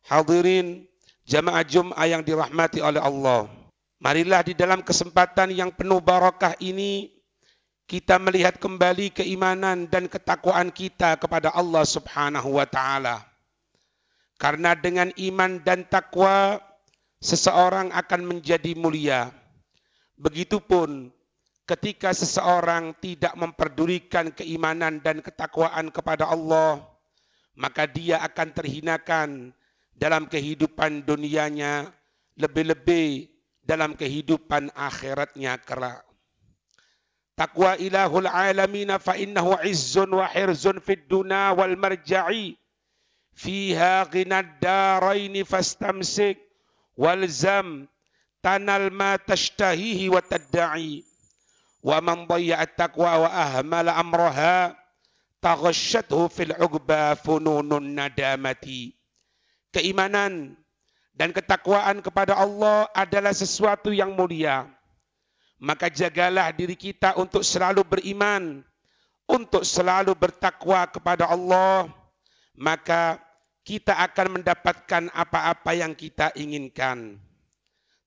Hadirin jamaah Jum'ah yang dirahmati oleh Allah. Marilah di dalam kesempatan yang penuh barakah ini kita melihat kembali keimanan dan ketakwaan kita kepada Allah Subhanahu wa taala. Karena dengan iman dan takwa seseorang akan menjadi mulia. Begitupun ketika seseorang tidak memperdulikan keimanan dan ketakwaan kepada Allah, maka dia akan terhinakan dalam kehidupan dunianya, lebih-lebih dalam kehidupan akhiratnya kelak. Taqwa ilahul alamina fa innahu izzun wa hirzun fid dunya wal marja'i fiha ghinad daraini fastamsik walzam tanal ma tashtahihi wa tadda'i wa man dayya'a taqwa wa ahmala amraha taghashathu fil uqba fununun nadamati. Keimanan dan ketakwaan kepada Allah adalah sesuatu yang mulia. Maka jagalah diri kita untuk selalu beriman, untuk selalu bertakwa kepada Allah, maka kita akan mendapatkan apa-apa yang kita inginkan.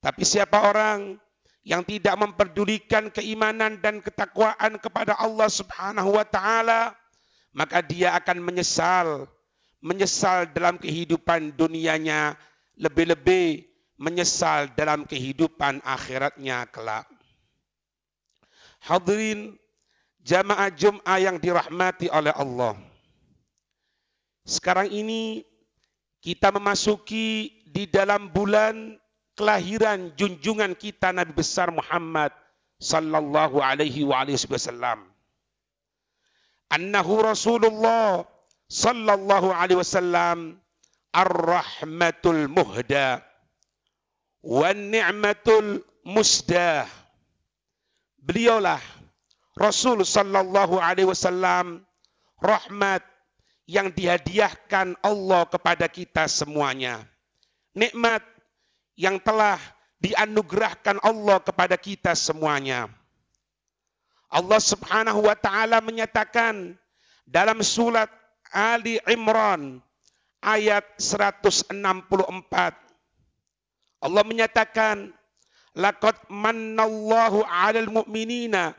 Tapi siapa orang yang tidak memperdulikan keimanan dan ketakwaan kepada Allah Subhanahu wa taala, maka dia akan menyesal dalam kehidupan dunianya, lebih-lebih menyesal dalam kehidupan akhiratnya kelak. Hadirin jamaah Jum'ah yang dirahmati oleh Allah. Sekarang ini kita memasuki di dalam bulan kelahiran junjungan kita Nabi besar Muhammad sallallahu alaihi wasallam. Annahu Rasulullah sallallahu alaihi wasallam ar-rahmatul muhda wan ni'matul musdah. Beliaulah Rasul sallallahu alaihi wasallam, rahmat yang dihadiahkan Allah kepada kita semuanya. Nikmat yang telah dianugerahkan Allah kepada kita semuanya. Allah Subhanahu wa taala menyatakan dalam surat Ali Imran ayat 164. Allah menyatakan, laqad mannallahu 'alal mu'minina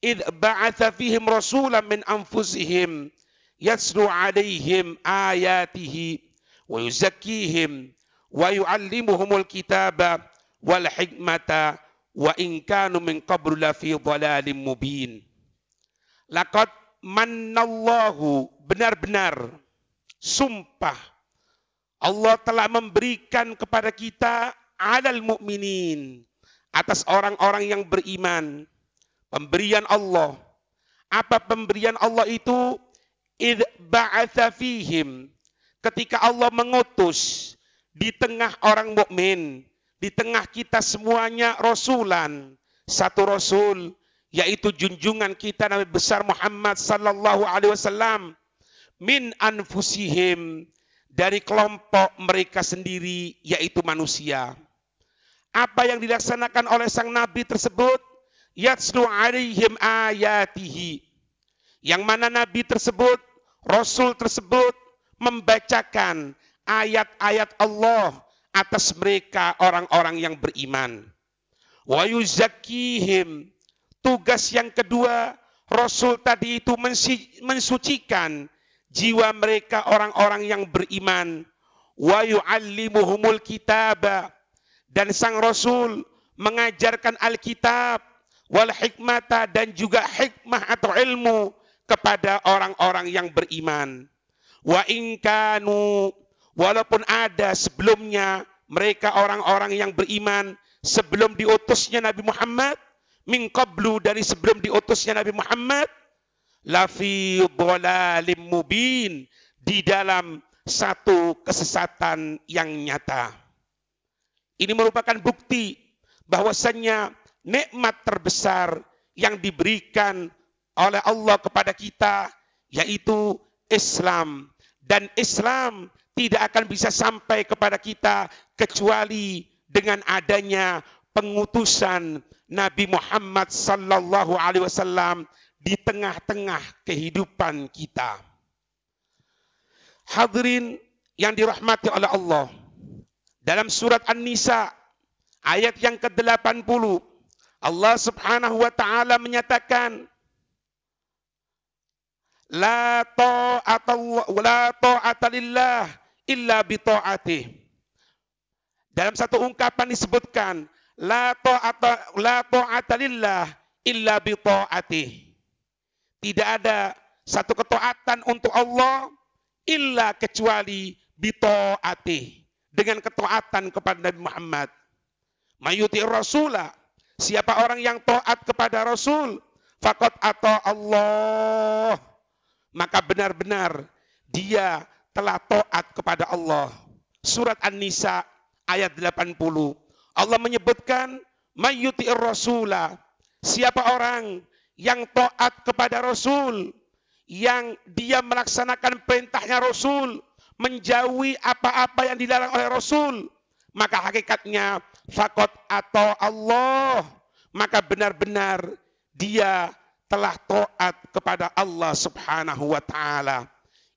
idh ba'atsa fihim rasulan min anfusihim yatlu 'alaihim ayatihi wa yuzakkihim wa yu'allimuhumul kitaba wal hikmata wa in kanu min qablu lafi dhalalin mubin. Laqad mannallahu, benar-benar sumpah Allah telah memberikan kepada kita 'alal mu'minin, atas orang-orang yang beriman, pemberian Allah. Apa pemberian Allah itu? Idh ba'atsa fihim, ketika Allah mengutus di tengah orang mukmin, di tengah kita semuanya rasulan, satu rasul, yaitu junjungan kita Nabi besar Muhammad sallallahu alaihi wasallam, min anfusihim, dari kelompok mereka sendiri, yaitu manusia. Apa yang dilaksanakan oleh sang Nabi tersebut? Yatslu alaihim ayatihi, yang mana Nabi tersebut, Rasul tersebut membacakan ayat-ayat Allah atas mereka orang-orang yang beriman. Wa yuzakkihim, tugas yang kedua Rasul tadi itu mensucikan jiwa mereka orang-orang yang beriman. Wa yu'allimuhumul kitaba, dan sang Rasul mengajarkan Alkitab, wal hikmata, dan juga hikmah atau ilmu kepada orang-orang yang beriman. Wa in kanu, walaupun ada sebelumnya mereka orang-orang yang beriman sebelum diutusnya Nabi Muhammad, min qablu, dari sebelum diutusnya Nabi Muhammad, lafi dhalalim mubin, di dalam satu kesesatan yang nyata. Ini merupakan bukti bahwasannya nikmat terbesar yang diberikan oleh Allah kepada kita, yaitu Islam. Dan Islam tidak akan bisa sampai kepada kita kecuali dengan adanya pengutusan Nabi Muhammad sallallahu alaihi wasallam di tengah-tengah kehidupan kita. Hadirin yang dirahmati oleh Allah. Dalam surat An-Nisa ayat yang ke-80, Allah Subhanahu wa taala menyatakan, la ta'ata lillah illa bi ta'atih. Dalam satu ungkapan disebutkan, la ta'ata lillah illa bi ta'atih. Tidak ada satu ketaatan untuk Allah illa kecuali bi ta'atih, dengan ketaatan kepada Nabi Muhammad. Mayuti'ir rasulah, siapa orang yang taat kepada Rasul, faqad ata Allah, maka benar-benar dia telah taat kepada Allah. Surat An-Nisa ayat 80. Allah menyebutkan mayuti'ir rasulah, siapa orang yang taat kepada Rasul, yang dia melaksanakan perintahnya Rasul, menjauhi apa-apa yang dilarang oleh Rasul, maka hakikatnya faqad ata Allah, maka benar-benar dia telah taat kepada Allah Subhanahu wa taala.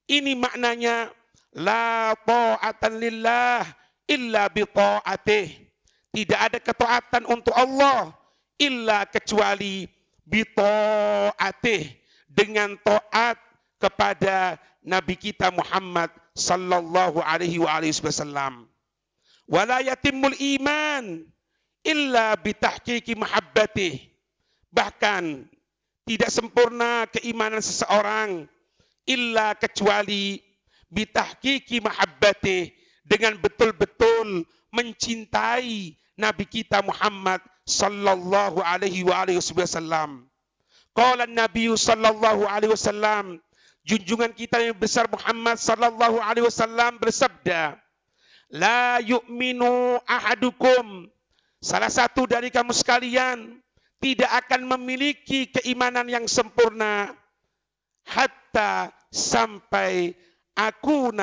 Ini maknanya la ta'atan lillah illa bi ta'atih. Tidak ada ketaatan untuk Allah illa kecuali bi ta'atih, dengan taat kepada Nabi kita Muhammad sallallahu alaihi wasallam. Wala yatimul iman illa bitahqiqi mahabbatih. Bahkan tidak sempurna keimanan seseorang illa kecuali bitahqiqi mahabbatih, dengan betul-betul mencintai Nabi kita Muhammad sallallahu alaihi wasallam. Qala Nabi sallallahu alaihi wasallam, junjungan kita yang besar Muhammad sallallahu alaihi wasallam bersabda, la yu'minu ahadukum, salah satu dari kamu sekalian tidak akan memiliki keimanan yang sempurna hatta sampai aku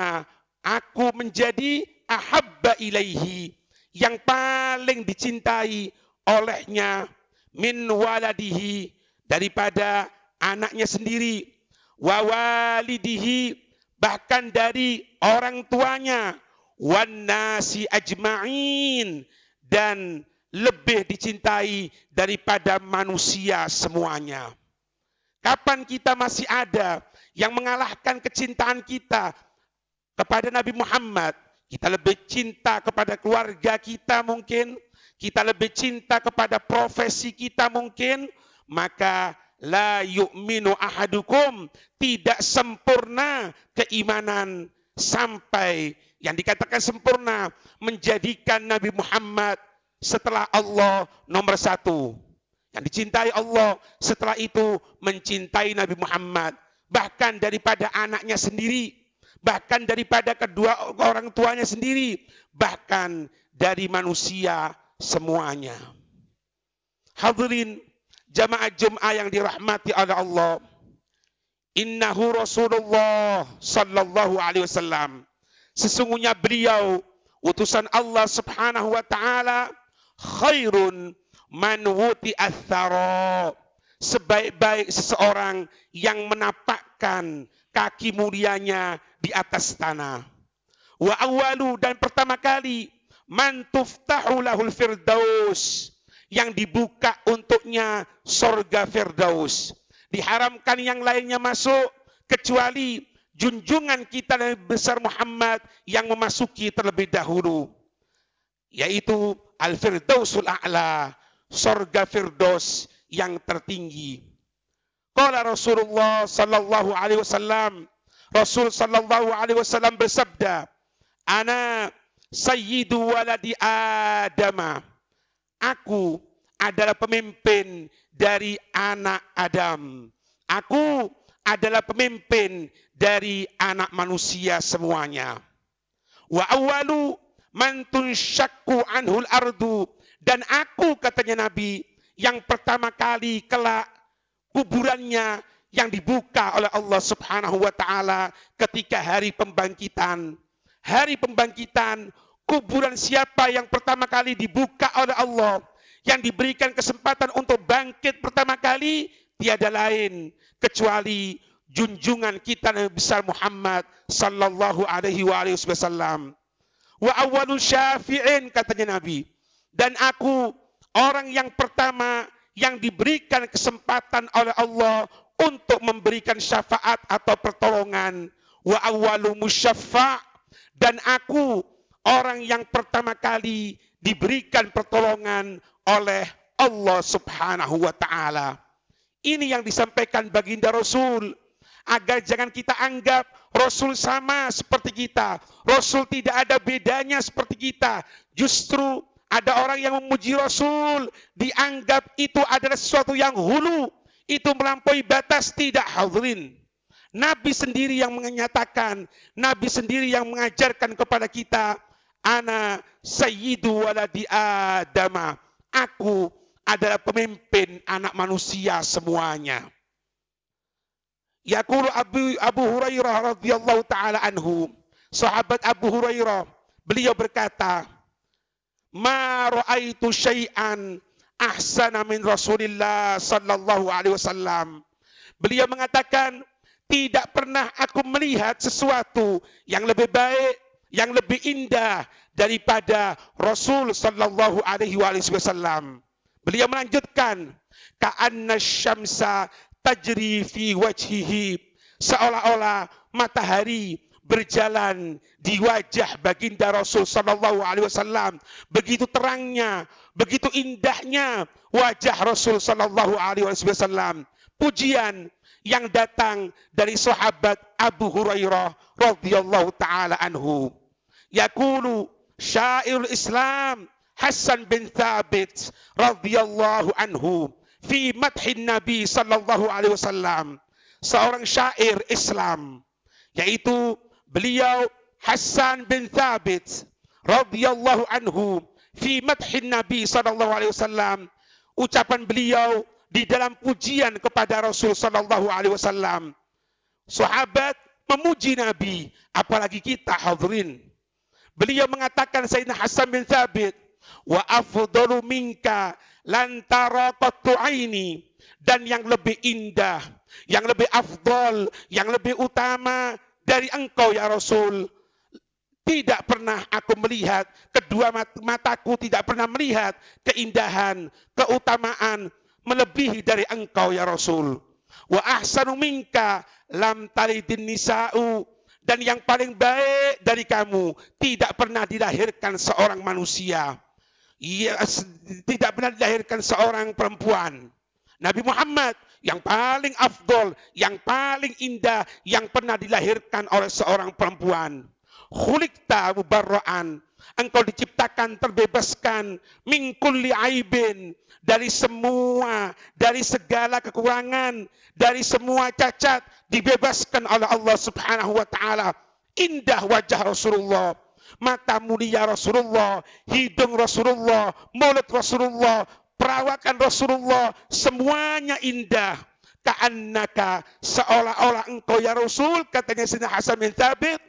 menjadi ahabba ilaihi, yang paling dicintai olehnya, min waladihi, daripada anaknya sendiri, wa walidihi, bahkan dari orang tuanya, wan nasi ajma'in, dan lebih dicintai daripada manusia semuanya. Kapan kita masih ada yang mengalahkan kecintaan kita kepada Nabi Muhammad? Kita lebih cinta kepada keluarga kita mungkin, kita lebih cinta kepada profesi kita mungkin, maka la yu'minu ahadukum, tidak sempurna keimanan sampai yang dikatakan sempurna menjadikan Nabi Muhammad setelah Allah nomor satu. Yang dicintai Allah setelah itu mencintai Nabi Muhammad, bahkan daripada anaknya sendiri, bahkan daripada kedua orang tuanya sendiri, bahkan dari manusia semuanya. Hadirin jamaah Jum'ah yang dirahmati oleh Allah, innahu Rasulullah sallallahu alaihi wasallam, sesungguhnya beliau utusan Allah Subhanahu wa taala, khairun man wuti athara, sebaik-baik seseorang yang menapakkan kaki mulianya di atas tanah. Wa awalu, dan pertama kali, man tuftahu lahul firdaus, yang dibuka untuknya surga firdaus. Diharamkan yang lainnya masuk kecuali junjungan kita Nabi besar Muhammad yang memasuki terlebih dahulu, yaitu al-firdausul a'la, surga firdaus yang tertinggi. Qala Rasulullah sallallahu alaihi wasallam, Rasul sallallahu alaihi wasallam bersabda, ana sayyidu waladi Adam, aku adalah pemimpin dari anak Adam. Aku adalah pemimpin dari anak manusia semuanya. Wa awwalu man tunshaqqu anhul ardu, dan aku, katanya Nabi, yang pertama kali kelak kuburannya yang dibuka oleh Allah Subhanahu wa taala ketika hari pembangkitan. Hari pembangkitan, kuburan siapa yang pertama kali dibuka oleh Allah, yang diberikan kesempatan untuk bangkit pertama kali, tiada lain kecuali junjungan kita Nabi besar Muhammad sallallahu alaihi wasallam. Wa awwalu syafi'in, katanya Nabi, dan aku orang yang pertama yang diberikan kesempatan oleh Allah untuk memberikan syafaat atau pertolongan. Wa awwalu musyaffa', dan aku orang yang pertama kali diberikan pertolongan oleh Allah Subhanahu wa taala. Ini yang disampaikan baginda Rasul, agar jangan kita anggap Rasul sama seperti kita. Rasul tidak ada bedanya seperti kita. Justru ada orang yang memuji Rasul, dianggap itu adalah sesuatu yang hulu, itu melampaui batas. Tidak, hadirin. Nabi sendiri yang menyatakan, Nabi sendiri yang mengajarkan kepada kita, ana sayyidu waladi adama, aku adalah pemimpin anak manusia semuanya. Yaqulu Abu Hurairah radhiyallahu taala anhu, sahabat Abu Hurairah, beliau berkata, ma ra'aitu syai'an ahsana min Rasulillah sallallahu alaihi wasallam. Beliau mengatakan, tidak pernah aku melihat sesuatu yang lebih baik, yang lebih indah daripada Rasul sallallahu alaihi wasallam. Beliau melanjutkan, ka'anna syamsa tajri fi wajhihi, seolah-olah matahari berjalan di wajah baginda Rasul sallallahu alaihi wasallam. Begitu terangnya, begitu indahnya wajah Rasul sallallahu alaihi wasallam. Pujian yang datang dari sahabat Abu Hurairah radhiyallahu taala anhu. Yaqulu syairul Islam Hasan bin Thabit radhiyallahu anhu fi madhin Nabi sallallahu alaihi wasallam. Seorang syair Islam, yaitu beliau Hasan bin Thabit radhiyallahu anhu fi madhin Nabi sallallahu alaihi wasallam. Ucapan beliau di dalam pujian kepada Rasul sallallahu alaihi wasallam. Sahabat memuji Nabi, apalagi kita, hadirin. Beliau mengatakan, Sayyidina Hasan bin Thabit, wa afdalu minka lantara qattu aini, dan yang lebih indah, yang lebih afdal, yang lebih utama dari engkau ya Rasul, tidak pernah aku melihat, kedua mataku tidak pernah melihat keindahan, keutamaan melebihi dari engkau ya Rasul. Wa ahsanu minka lam talidin nisa'u, dan yang paling baik dari kamu tidak pernah dilahirkan seorang manusia. Tidak pernah dilahirkan seorang perempuan. Nabi Muhammad yang paling afdol, yang paling indah, yang pernah dilahirkan oleh seorang perempuan. Khuliqta mubarra'an, engkau diciptakan terbebaskan, min kulli aibin, dari semua, dari segala kekurangan, dari semua cacat, dibebaskan oleh Allah Subhanahu wa taala. Indah wajah Rasulullah, mata mulia Rasulullah, hidung Rasulullah, mulut Rasulullah, perawakan Rasulullah, semuanya indah. Ka'annaka, seolah-olah engkau ya Rasul, katanya Sayyidina Hasan bin Thabit,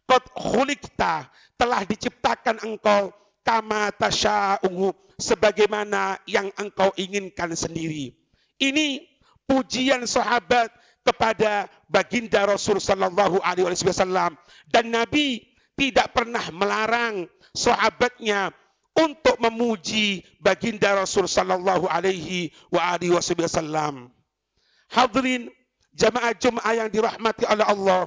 qad khuliqta, telah diciptakan engkau, kama tasya'u, sebagaimana yang engkau inginkan sendiri. Ini pujian sahabat kepada baginda Rasul sallallahu alaihi wasallam, dan Nabi tidak pernah melarang sahabatnya untuk memuji baginda Rasul sallallahu alaihi wasallam. Hadirin jamaah Jumat yang dirahmati oleh Allah.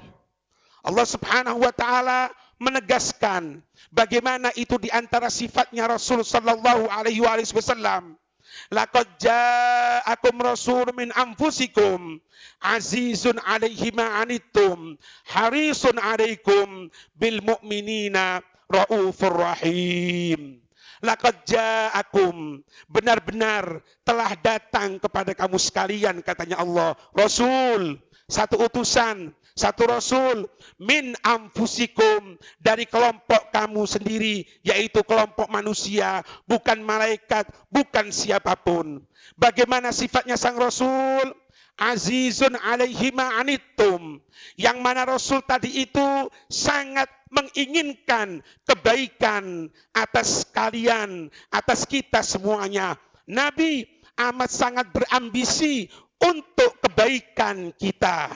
Allah Subhanahu wa taala menegaskan bagaimana itu di antara sifatnya Rasul sallallahu alaihi wasallam. Laqad ja'akum rasulun min anfusikum azizun 'alaihi ma 'anittum harisun 'alaikum bil mu'minina raufur rahim. Laqad ja'akum, benar-benar telah datang kepada kamu sekalian, katanya Allah, Rasul, satu utusan, satu Rasul, min anfusikum, dari kelompok kamu sendiri, yaitu kelompok manusia, bukan malaikat, bukan siapapun. Bagaimana sifatnya sang Rasul? Azizun 'alaihi ma 'anittum, yang mana Rasul tadi itu sangat menginginkan kebaikan atas kalian, atas kita semuanya. Nabi amat sangat berambisi untuk kebaikan kita.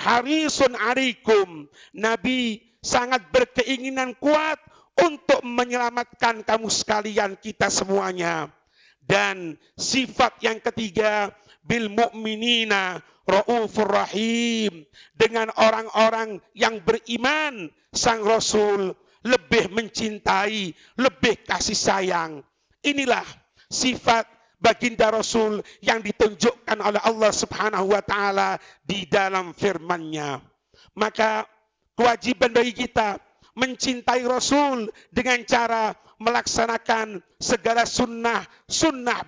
harisun alaikum. Nabi sangat berkeinginan kuat untuk menyelamatkan kamu sekalian, kita semuanya. Dan sifat yang ketiga, bil mu'minina raufur rahim. Dengan orang-orang yang beriman, sang Rasul lebih mencintai, lebih kasih sayang. Inilah sifat baginda Rasul yang ditunjukkan oleh Allah Subhanahu wa taala di dalam firman-Nya. Maka kewajiban bagi kita mencintai Rasul dengan cara melaksanakan segala sunnah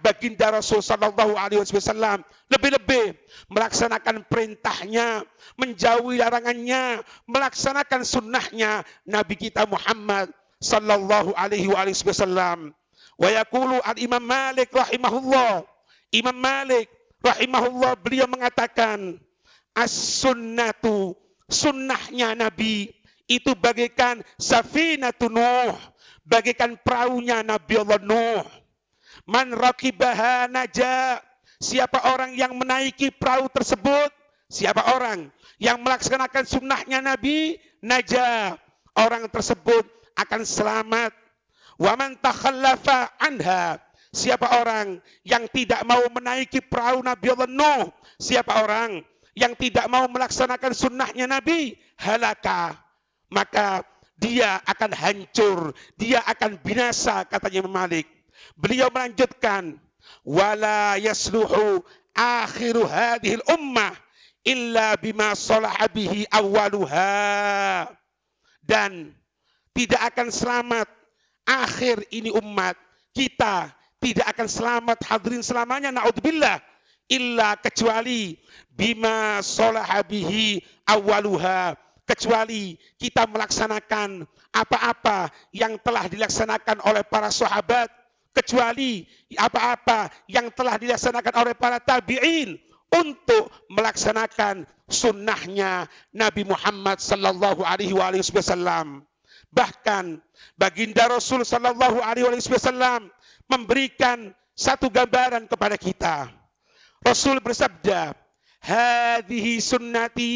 baginda Rasul sallallahu alaihi wasallam, lebih-lebih melaksanakan perintahnya, menjauhi larangannya, melaksanakan sunnahnya Nabi kita Muhammad sallallahu alaihi wasallam. Wa yaqulu al-Imam Malik rahimahullah. Imam Malik rahimahullah beliau mengatakan, as-sunnatu, sunnahnya Nabi itu bagaikan safinatu Nuh, bagaikan perahunya Nabi Allah Nuh. Man raqibaha naja, siapa orang yang menaiki perahu tersebut, siapa orang yang melaksanakan sunnahnya Nabi, naja, orang tersebut akan selamat. Wa man takhallafa anha, siapa orang yang tidak mau menaiki perahu Nabi Allah Nuh, siapa orang yang tidak mau melaksanakan sunnahnya Nabi, halaka, maka dia akan hancur, dia akan binasa, katanya Imam Malik. Beliau melanjutkan, wala yasluhu akhiru hadhil ummah illa bima salaha bihi awwaluha. Dan tidak akan selamat akhir ini umat kita, tidak akan selamat hadirin selamanya, naudzubillah, illa kecuali bima salaha bihi awwaluha, kecuali kita melaksanakan apa-apa yang telah dilaksanakan oleh para sahabat, kecuali apa-apa yang telah dilaksanakan oleh para tabi'in untuk melaksanakan sunnahnya Nabi Muhammad sallallahu alaihi wasallam. Bahkan baginda Rasul sallallahu alaihi wasallam memberikan satu gambaran kepada kita. Rasul bersabda, hadhihi sunnati,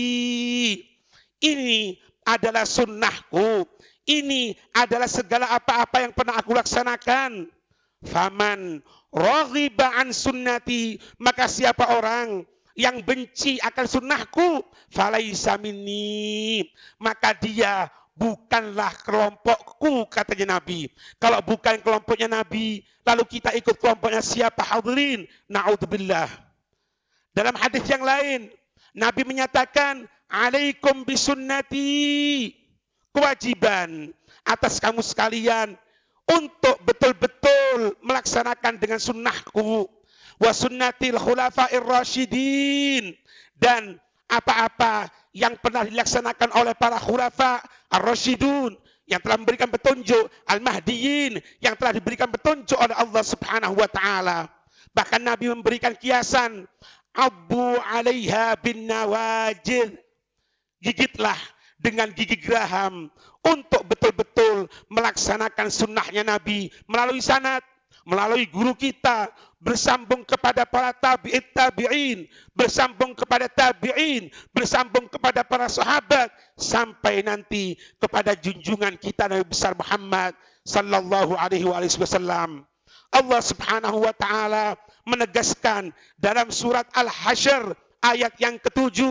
ini adalah sunnahku, ini adalah segala apa-apa yang pernah aku laksanakan. Faman raghiba an sunnati, maka siapa orang yang benci akan sunnahku, falaisa minni, maka dia bukanlah kelompokku, katanya Nabi. Kalau bukan kelompoknya Nabi, lalu kita ikut kelompoknya siapa, hadirin? Na'udzubillah. Dalam hadis yang lain, Nabi menyatakan, alaikum bisunnati, kewajiban atas kamu sekalian untuk betul-betul melaksanakan dengan sunnahku, wa sunnatil khulafa'ir rasyidin, dan apa-apa yang pernah dilaksanakan oleh para khulafa ar-rasyidun yang telah memberikan petunjuk, al-mahdiyin yang telah diberikan petunjuk oleh Allah Subhanahu wa taala. Bahkan Nabi memberikan kiasan, abu 'alaiha bin nawajid, gigitlah dengan gigi geraham untuk betul-betul melaksanakan sunnahnya Nabi melalui sanad, melalui guru kita, bersambung kepada para tabi'in, bersambung kepada tabi'in, bersambung kepada para sahabat, sampai nanti kepada junjungan kita Nabi besar Muhammad sallallahu alaihi wasallam. Allah Subhanahu wa taala menegaskan dalam surat Al-Hasyr ayat yang ke-7,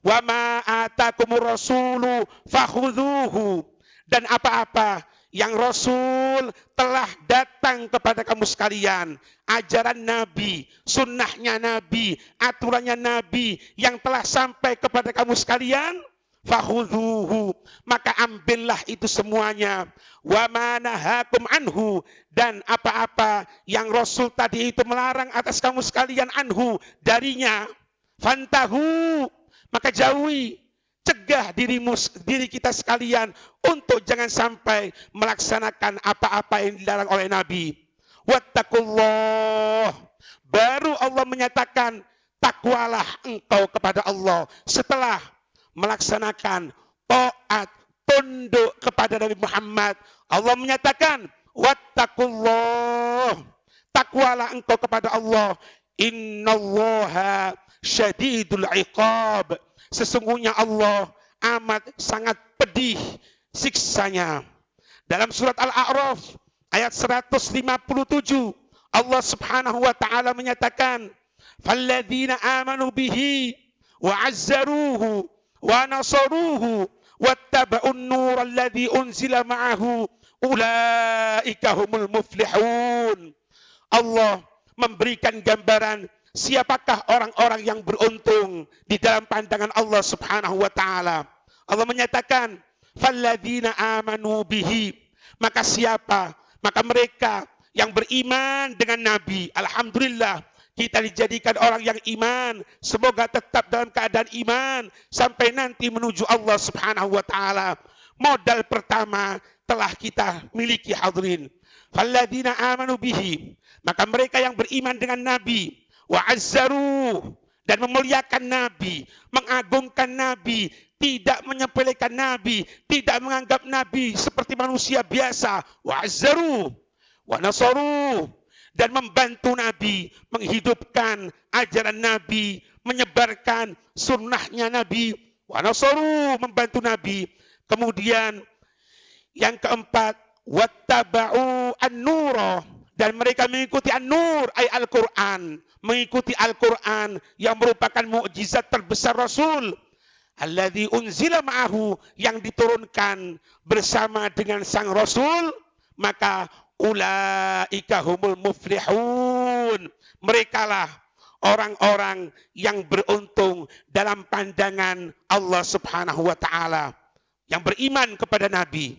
wa ma atakumur rasulu fakhudhuhu, dan apa-apa yang Rasul telah datang kepada kamu sekalian, ajaran Nabi, sunnahnya Nabi, aturannya Nabi yang telah sampai kepada kamu sekalian, fakhudhuhu, maka ambillah itu semuanya. Wa ma nahakum anhu, dan apa-apa yang Rasul tadi itu melarang atas kamu sekalian, anhu, darinya, fantahu, maka jauhi, cegah diri kita sekalian untuk jangan sampai melaksanakan apa-apa yang dilarang oleh Nabi. Wattaqullah, baru Allah menyatakan takwalah engkau kepada Allah setelah melaksanakan taat, tunduk kepada Nabi Muhammad. Allah menyatakan wattaqullah, takwalah engkau kepada Allah. Innallaha syadidul iqab, Sesungguhnya Allah amat sangat pedih siksanya. Dalam surat Al-A'raf ayat 157 Allah Subhanahu wa taala menyatakan, "Falladzina amanu bihi wa 'azzaruhu wa nasaruhu wattaba'un nur alladzi unzila ma'ahu ulaika humul muflihun." Allah memberikan gambaran siapakah orang-orang yang beruntung di dalam pandangan Allah Subhanahu wa taala. Allah menyatakan, "Falladzina amanu bihi." Maka siapa? Maka mereka yang beriman dengan Nabi. Alhamdulillah, kita dijadikan orang yang iman. Semoga tetap dalam keadaan iman sampai nanti menuju Allah Subhanahu wa taala. Modal pertama telah kita miliki, hadirin. Falladzina amanu bihi. Maka mereka yang beriman dengan Nabi, wa azzaru, dan memuliakan Nabi, mengagungkan Nabi, tidak menyepelekan Nabi, tidak menganggap Nabi seperti manusia biasa. Wa azzaru wa nasaru, dan membantu Nabi, menghidupkan ajaran Nabi, menyebarkan sunnahnya Nabi. Wa nasaru, membantu Nabi. Kemudian yang keempat, wattaba'u an-nura, dan mereka mengikuti an-nur, ay Al-Quran, mengikuti Al-Quran yang merupakan mukjizat terbesar Rasul. Alladzi unzila ma'ahu, yang diturunkan bersama dengan sang Rasul. Maka ulaika humul muflihun, merekalah orang-orang yang beruntung dalam pandangan Allah Subhanahu wa taala, yang beriman kepada Nabi,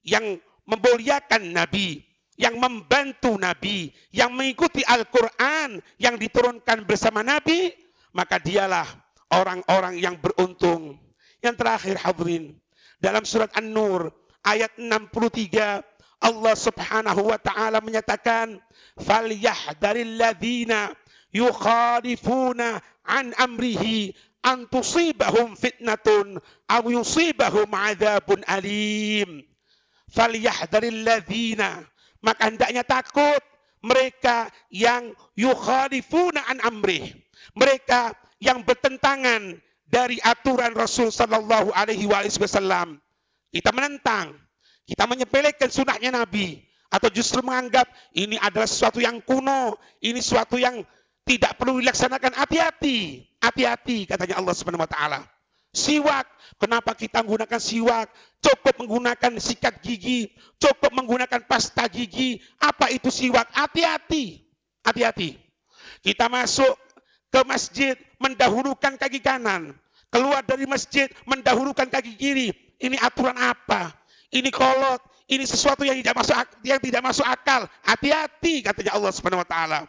yang memuliakan Nabi, yang membantu Nabi, yang mengikuti Al-Quran yang diturunkan bersama Nabi, maka dialah orang-orang yang beruntung. Yang terakhir, hadirin, dalam surat An-Nur ayat 63 Allah Subhanahu wa taala menyatakan, "Falyahdharil ladzina yukhalifuna an amrihi an tusibahum fitnatun aw yusibahum adzabun alim." Falyahdharil ladzina, maka hendaknya takut mereka yang yukhalifuna an amrih, mereka yang bertentangan dari aturan Rasul sallallahu alaihi wasallam. Kita menentang, kita menyepelekan sunnahnya Nabi, atau justru menganggap ini adalah sesuatu yang kuno, ini sesuatu yang tidak perlu dilaksanakan. Hati-hati, hati-hati, katanya Allah Subhanahu wa taala. Siwak, kenapa kita menggunakan siwak? Cukup menggunakan sikat gigi, cukup menggunakan pasta gigi. Apa itu siwak? Hati-hati, hati-hati. Kita masuk ke masjid mendahulukan kaki kanan, keluar dari masjid mendahulukan kaki kiri. Ini aturan apa? Ini kolot, ini sesuatu yang tidak masuk akal. Hati-hati, katanya Allah Subhanahu wa taala.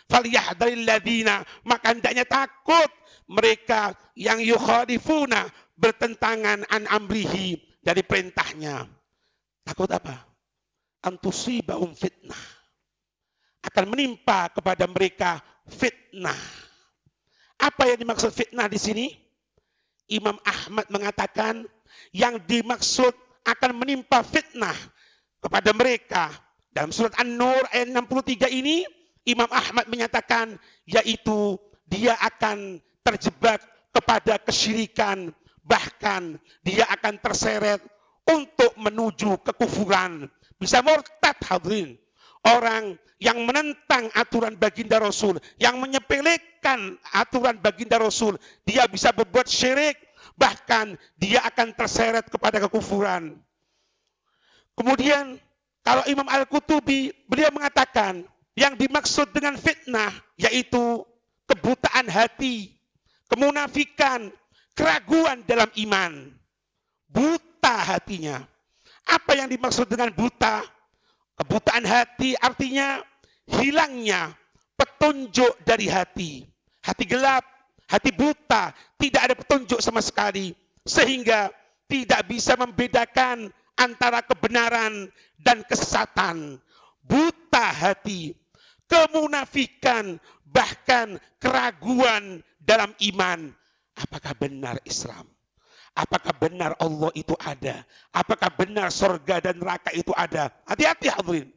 Falyahdharil ladzina, maka hendaknya takut mereka yang yukhalifuna, bertentangan an amrihi, dari perintahnya. Takut apa? Antusibahum fitnah, akan menimpa kepada mereka fitnah. Apa yang dimaksud fitnah di sini? Imam Ahmad mengatakan yang dimaksud akan menimpa fitnah kepada mereka dalam surat An-Nur ayat 63 ini, Imam Ahmad menyatakan yaitu dia akan terjebak kepada kesyirikan, bahkan dia akan terseret untuk menuju kekufuran, bisa murtad, hadirin. Orang yang menentang aturan baginda Rasul, yang menyepelekan aturan baginda Rasul, dia bisa berbuat syirik, bahkan dia akan terseret kepada kekufuran. Kemudian kalau Imam Al-Qutubi, beliau mengatakan yang dimaksud dengan fitnah yaitu kebutaan hati, kemunafikan, keraguan dalam iman. Buta hatinya. Apa yang dimaksud dengan buta? Kebutaan hati artinya hilangnya petunjuk dari hati. Hati gelap, hati buta, tidak ada petunjuk sama sekali. Sehingga tidak bisa membedakan antara kebenaran dan kesesatan. Buta hati, kemunafikan, bahkan keraguan dalam iman. Apakah benar Islam? Apakah benar Allah itu ada? Apakah benar surga dan neraka itu ada? Hati-hati, hadirin.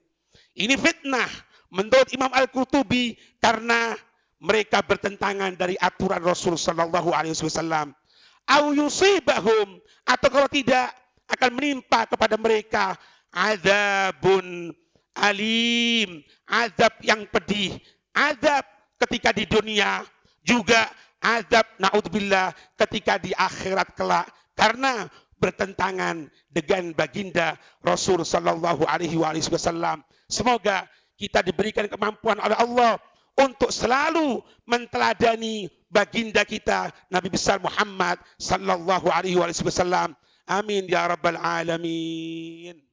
Ini fitnah menurut Imam Al-Qutubi karena mereka bertentangan dari aturan Rasul sallallahu alaihi wasallam. au yusibahum, atau kalau tidak akan menimpa kepada mereka azabun alim, azab yang pedih, azab ketika di dunia, juga azab naudzubillah ketika di akhirat kelak, karena bertentangan dengan baginda Rasul sallallahu alaihi wasallam. Semoga kita diberikan kemampuan oleh Allah untuk selalu menteladani baginda kita Nabi besar Muhammad sallallahu alaihi wasallam. Amin ya rabbal alamin.